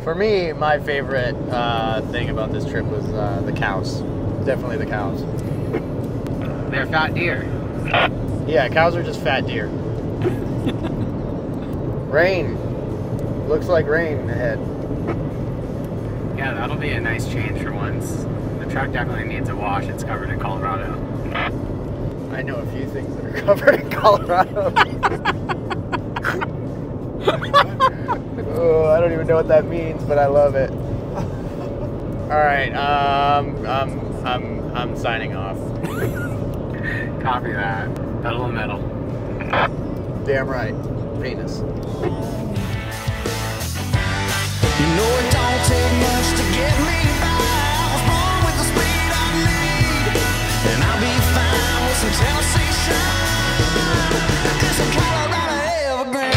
For me, my favorite thing about this trip was the cows. Definitely the cows. They're fat deer. Yeah, cows are just fat deer. Rain. Looks like rain ahead. Yeah, that'll be a nice change for once. The truck definitely needs a wash. It's covered in Colorado. I know a few things that are covered in Colorado. Oh, I don't even know what that means, but I love it. All right, I'm signing off. Copy that. Pedal to metal. Damn right. Penis. You know it don't take much to get me by. I was born with the speed I need, and I'll be fine with some Tennessee shine and some Colorado evergreen.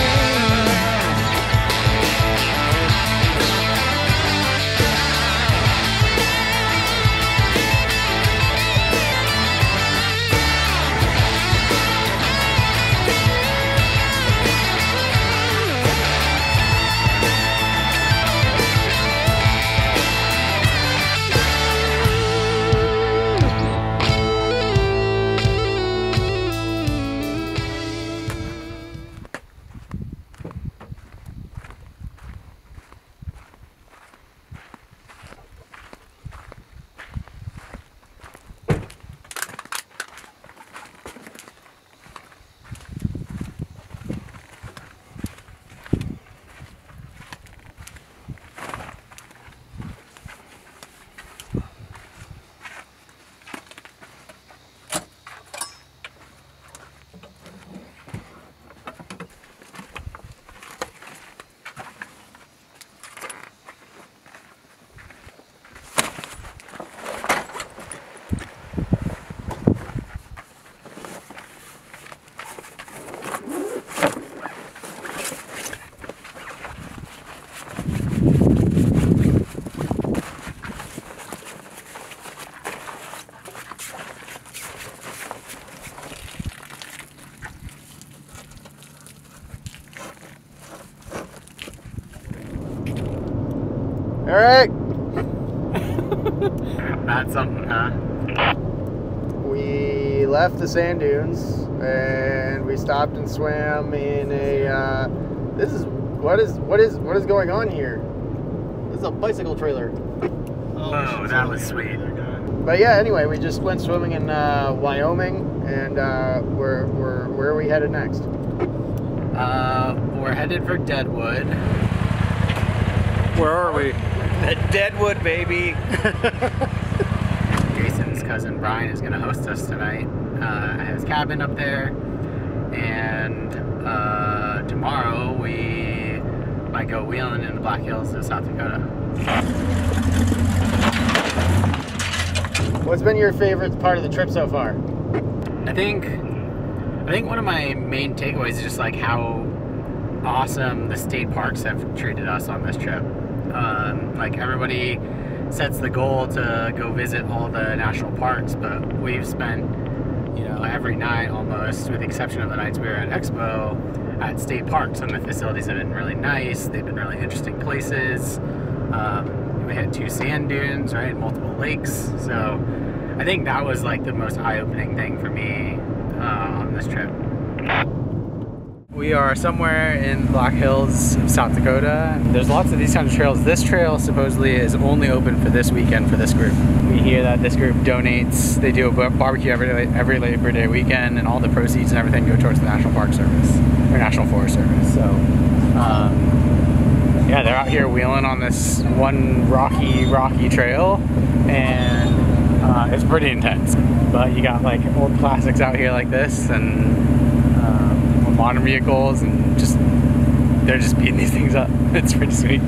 Eric! That's something, huh? We left the sand dunes and we stopped and swam in a. What is going on here? This is a bicycle trailer. Oh, that was sweet. But yeah, anyway, we just went swimming in Wyoming, and where are we headed next? We're headed for Deadwood. Where are we? At Deadwood, baby. Jason's cousin Brian is going to host us tonight at his cabin up there, and tomorrow we might go wheeling in the Black Hills of South Dakota. What's been your favorite part of the trip so far? I think one of my main takeaways is just like how awesome the state parks have treated us on this trip. Like everybody sets the goal to go visit all the national parks, but we've spent, you know, every night almost, with the exception of the nights we were at Expo, at state parks, and the facilities have been really nice. They've been really interesting places. We had 2 sand dunes, right, multiple lakes. So I think that was like the most eye-opening thing for me on this trip. We are somewhere in the Black Hills of South Dakota. There's lots of these kinds of trails. This trail supposedly is only open for this weekend for this group. We hear that this group donates, they do a barbecue every Labor Day weekend, and all the proceeds and everything go towards the National Park Service, or National Forest Service. So, yeah, they're out here wheeling on this one rocky trail, and it's pretty intense. But you got like old classics out here like this, and modern vehicles, and they're just beating these things up. It's pretty sweet.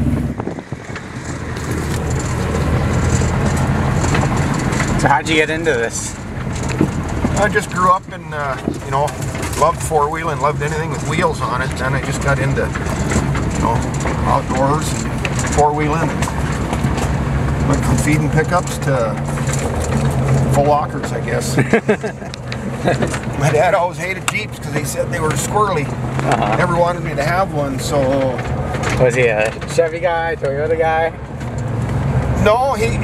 So how'd you get into this? I just grew up and you know, loved four-wheeling, loved anything with wheels on it. Then I just got into, you know, outdoors and four-wheeling. Went from feeding pickups to full lockers, I guess. My dad always hated Jeeps because he said they were squirrely. Never wanted me to have one, so... Was he a Chevy guy, Toyota guy? No, he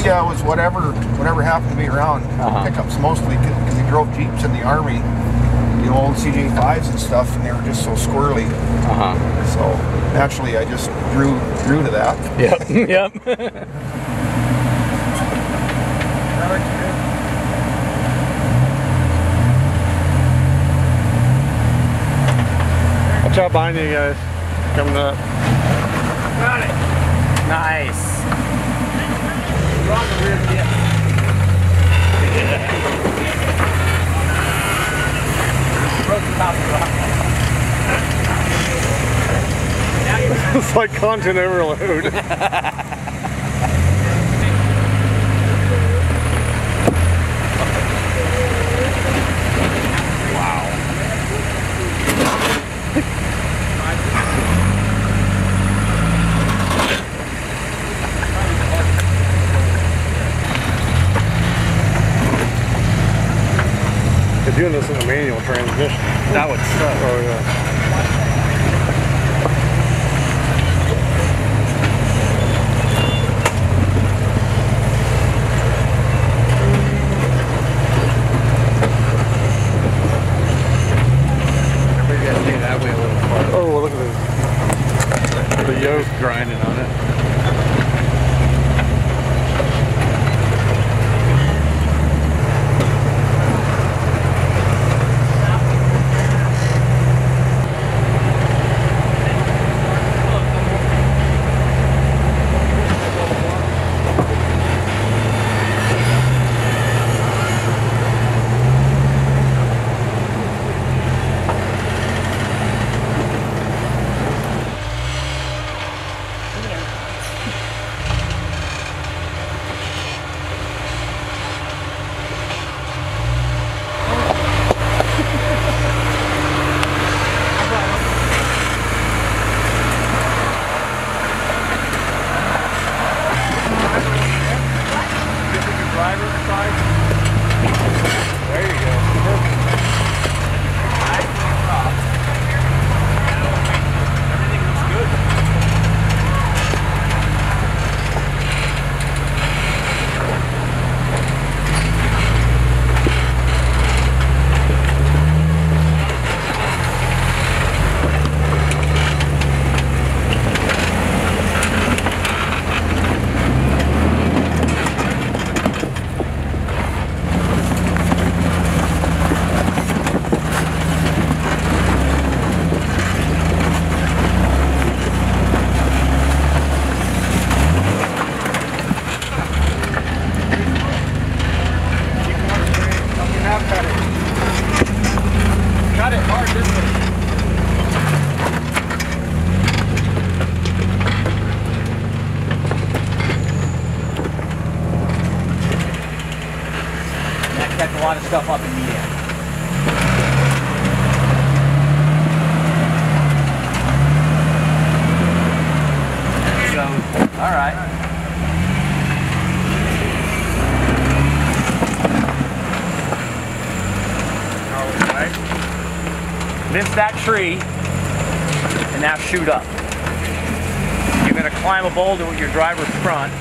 was whatever happened to be around. Pickups mostly, because he drove Jeeps in the Army. The old CJ5s and stuff, and they were just so squirrely. So naturally, I just grew to that. Yep. Yep. Watch out behind you guys. Coming up. Got it. Nice. It's like content overload. They're doing this in a manual transmission. That would suck. Oh yeah. Maybe I stay that way a little farther. Oh, well, look at this. The yoke. Grinding on it. Kept a lot of stuff up in the air. So, all right. Miss that tree, and now shoot up. You're going to climb a boulder with your driver's front.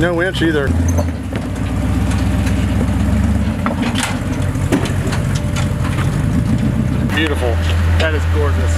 No winch either. Beautiful. That is gorgeous.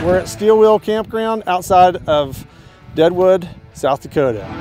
We're at Steel Wheel Campground outside of Deadwood, South Dakota.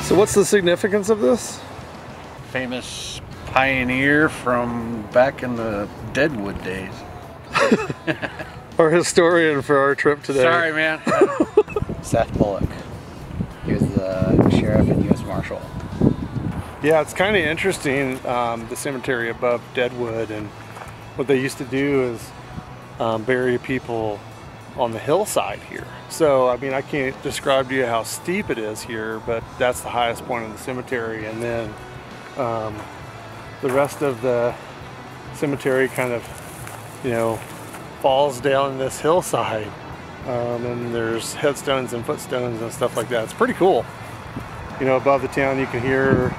So what's the significance of this? Famous pioneer from back in the Deadwood days. Our historian for our trip today. Sorry, man. Seth Bullock. He was the sheriff and U.S. Marshal. Yeah, it's kind of interesting, the cemetery above Deadwood, and what they used to do is bury people on the hillside here. So, I mean, I can't describe to you how steep it is here, but that's the highest point of the cemetery, and then the rest of the cemetery kind of, you know, falls down this hillside, and there's headstones and footstones and stuff like that. It's pretty cool. You know, above the town you can hear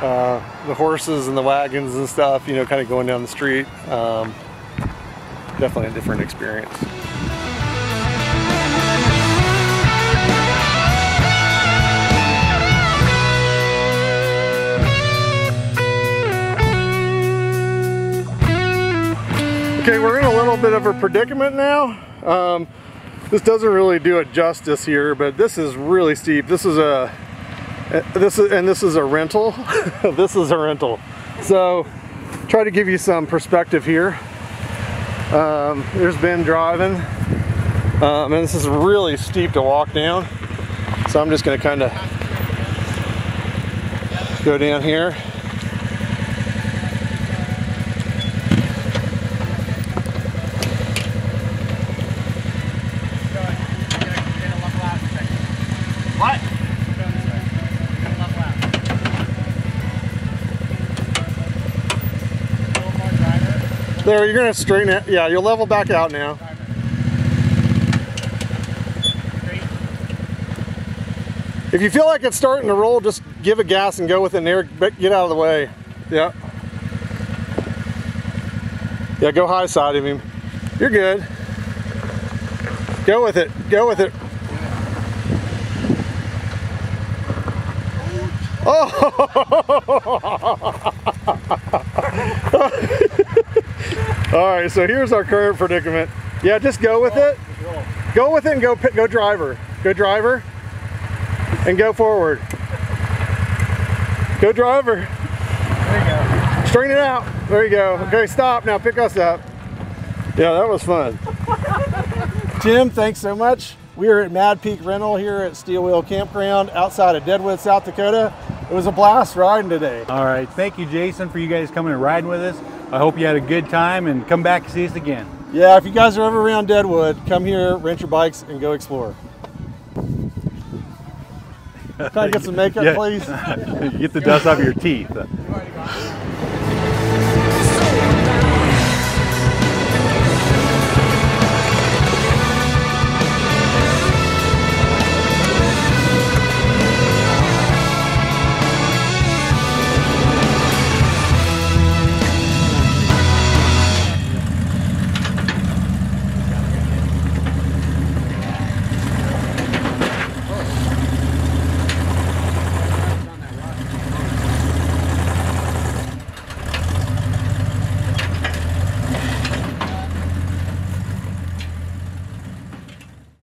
the horses and the wagons and stuff, you know, kind of going down the street. Definitely a different experience. Okay, we're in a little bit of a predicament now. This doesn't really do it justice here, but this is really steep. This is a rental. This is a rental. So, try to give you some perspective here. There's Ben driving, and this is really steep to walk down. So I'm just going to kind of go down here. What? There, you're going to straighten it. Yeah, you'll level back out now. If you feel like it's starting to roll, just give it gas and go with it there. Get out of the way. Yeah. Yeah, go high side of him. You're good. Go with it. Go with it. Oh! All right, so here's our current predicament. Yeah, just go with it. Go with it and go driver. Go driver. And go forward. Go driver. There you go. Straighten it out. There you go. Okay, stop. Now pick us up. Yeah, that was fun. Tim, thanks so much. We are at Mad Peak Rental here at Steel Wheel Campground outside of Deadwood, South Dakota. It was a blast riding today. All right, thank you, Jason, for you guys coming and riding with us. I hope you had a good time and come back and see us again. Yeah, if you guys are ever around Deadwood, come here, rent your bikes, and go explore. Can I get some makeup, please? Get the dust off your teeth.